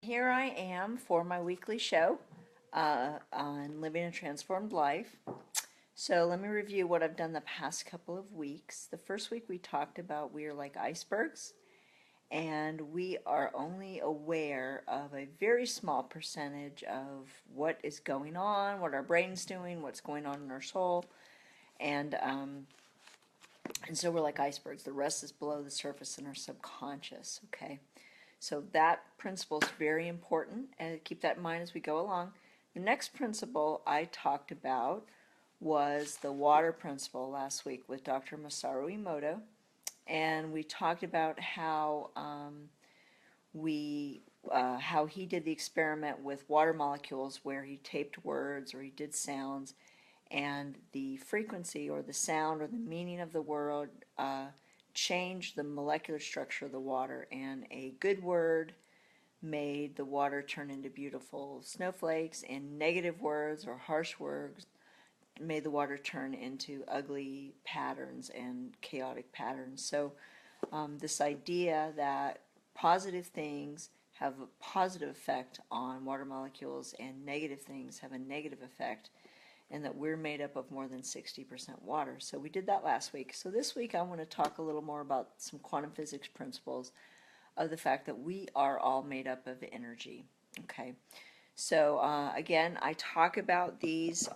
Here I am for my weekly show on living a transformed life. So let me review what I've done the past couple of weeks. The first week we talked about we are like icebergs, and we are only aware of a very small percentage of what is going on, what our brain's doing, what's going on in our soul, and um, and so we're like icebergs. The rest is below the surface in our subconscious. Okay. So that principle is very important, and keep that in mind as we go along. The next principle I talked about was the water principle last week with Dr. Masaru Emoto, and we talked about how he did the experiment with water molecules where he taped words or he did sounds, and the frequency or the sound or the meaning of the word changed the molecular structure of the water, and a good word made the water turn into beautiful snowflakes, and negative words or harsh words made the water turn into ugly patterns and chaotic patterns. So this idea that positive things have a positive effect on water molecules and negative things have a negative effect, and that we're made up of more than 60% water. So we did that last week. So this week I want to talk a little more about some quantum physics principles of the fact that we are all made up of energy. Okay. So again, I talk about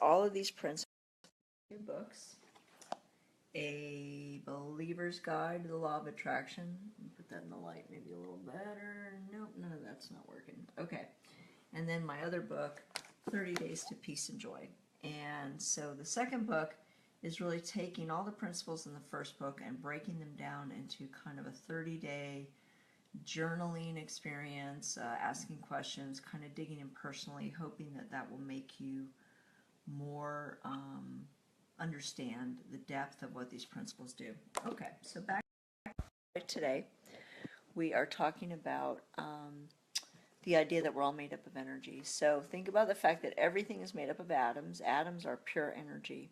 all of these principles in your books. A Believer's Guide to the Law of Attraction. Put that in the light maybe a little better. Nope, none of that's not working. Okay. And then my other book, 30 Days to Peace and Joy. And so the second book is really taking all the principles in the first book and breaking them down into kind of a 30-day journaling experience, asking questions, kind of digging in personally, hoping that that will make you more understand the depth of what these principles do. Okay, so back today, we are talking about the idea that we're all made up of energy. So think about the fact that everything is made up of atoms. Atoms are pure energy.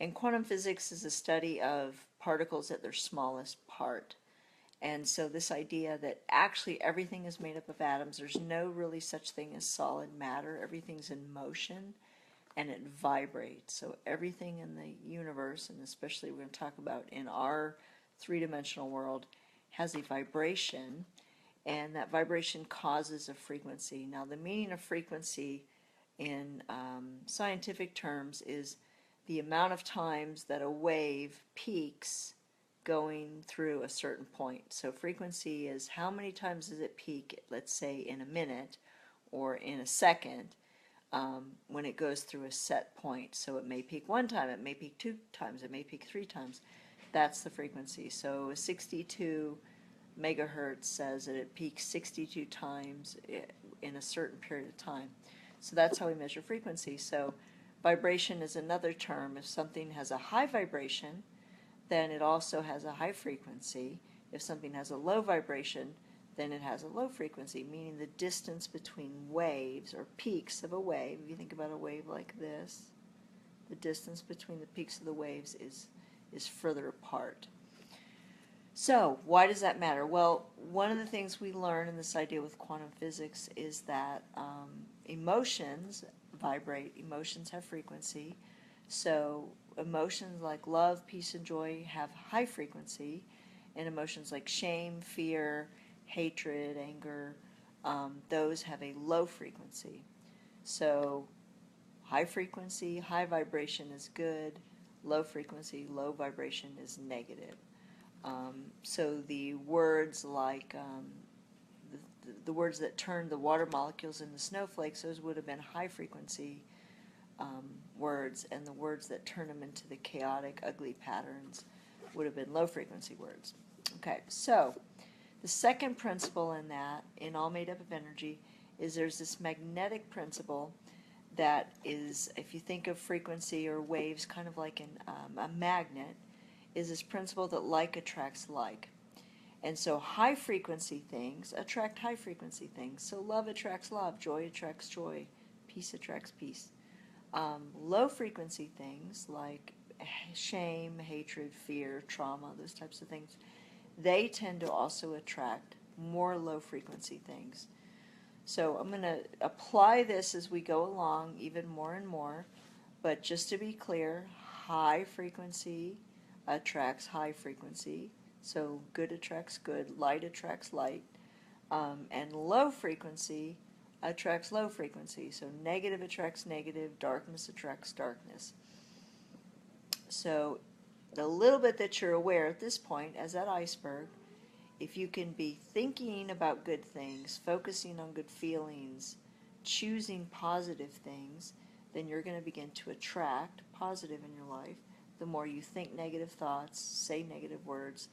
And quantum physics is a study of particles at their smallest part. And so this idea that actually everything is made up of atoms, there's no really such thing as solid matter. Everything's in motion and it vibrates. So everything in the universe, and especially we're going to talk about in our three-dimensional world, has a vibration, and that vibration causes a frequency. Now the meaning of frequency in scientific terms is the amount of times that a wave peaks going through a certain point. So frequency is how many times does it peak, let's say in a minute or in a second, when it goes through a set point. So it may peak one time, it may peak two times, it may peak three times. That's the frequency. So a 62 megahertz says that it peaks 62 times in a certain period of time. So that's how we measure frequency. So vibration is another term. If something has a high vibration, then it also has a high frequency. If something has a low vibration, then it has a low frequency, meaning the distance between waves or peaks of a wave. If you think about a wave like this, the distance between the peaks of the waves is further apart. So why does that matter? Well, one of the things we learn in this idea with quantum physics is that emotions vibrate, emotions have frequency. So emotions like love, peace, and joy have high frequency, and emotions like shame, fear, hatred, anger, those have a low frequency. So high frequency, high vibration is good, low frequency, low vibration is negative. So the words like the words that turned the water molecules into snowflakes, those would have been high frequency words, and the words that turn them into the chaotic, ugly patterns would have been low frequency words. Okay, so the second principle in that, in all made up of energy, is there's this magnetic principle that is, if you think of frequency or waves kind of like a magnet, is this principle that like attracts like. And so high frequency things attract high frequency things. So love attracts love, joy attracts joy, peace attracts peace. Low frequency things like shame, hatred, fear, trauma, those types of things, they tend to also attract more low frequency things. So I'm going to apply this as we go along even more and more. But just to be clear, high frequency attracts high frequency. So good attracts good, light attracts light. And low frequency attracts low frequency. So negative attracts negative, darkness attracts darkness. So the little bit that you're aware at this point as that iceberg, if you can be thinking about good things, focusing on good feelings, choosing positive things, then you're going to begin to attract positive in your life. The more you think negative thoughts, say negative words,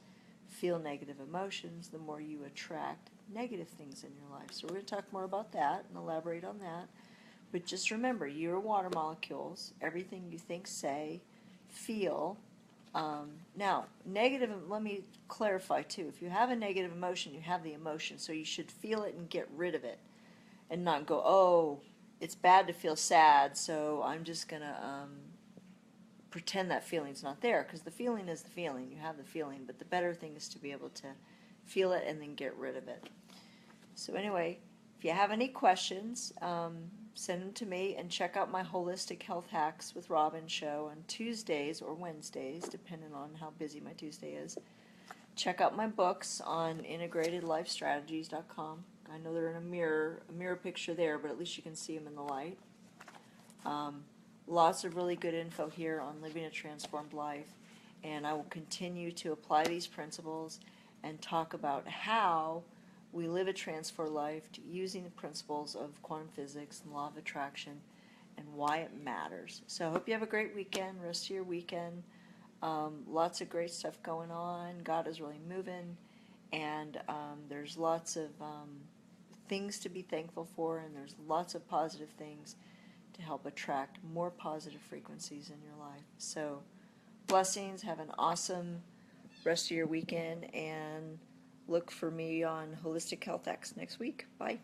feel negative emotions, the more you attract negative things in your life. So we're going to talk more about that and elaborate on that. But just remember, you're water molecules. Everything you think, say, feel. Now, negative, let me clarify too. If you have a negative emotion, you have the emotion. So you should feel it and get rid of it. And not go, oh, it's bad to feel sad, so I'm just going to pretend that feeling's not there. Because the feeling is the feeling. You have the feeling. But the better thing is to be able to feel it and then get rid of it. So anyway, if you have any questions, send them to me, and check out my Holistic Health Hacks with Robin show on Tuesdays or Wednesdays, depending on how busy my Tuesday is. Check out my books on integratedlifestrategies.com. I know they're in a mirror picture there, but at least you can see them in the light. Lots of really good info here on living a transformed life, and I will continue to apply these principles and talk about how we live a transformed life using the principles of quantum physics and law of attraction and why it matters. So I hope you have a great weekend, rest of your weekend. Lots of great stuff going on. God is really moving, and there's lots of things to be thankful for, and there's lots of positive things to help attract more positive frequencies in your life. So blessings. Have an awesome rest of your weekend, and look for me on Holistic Health X next week. Bye.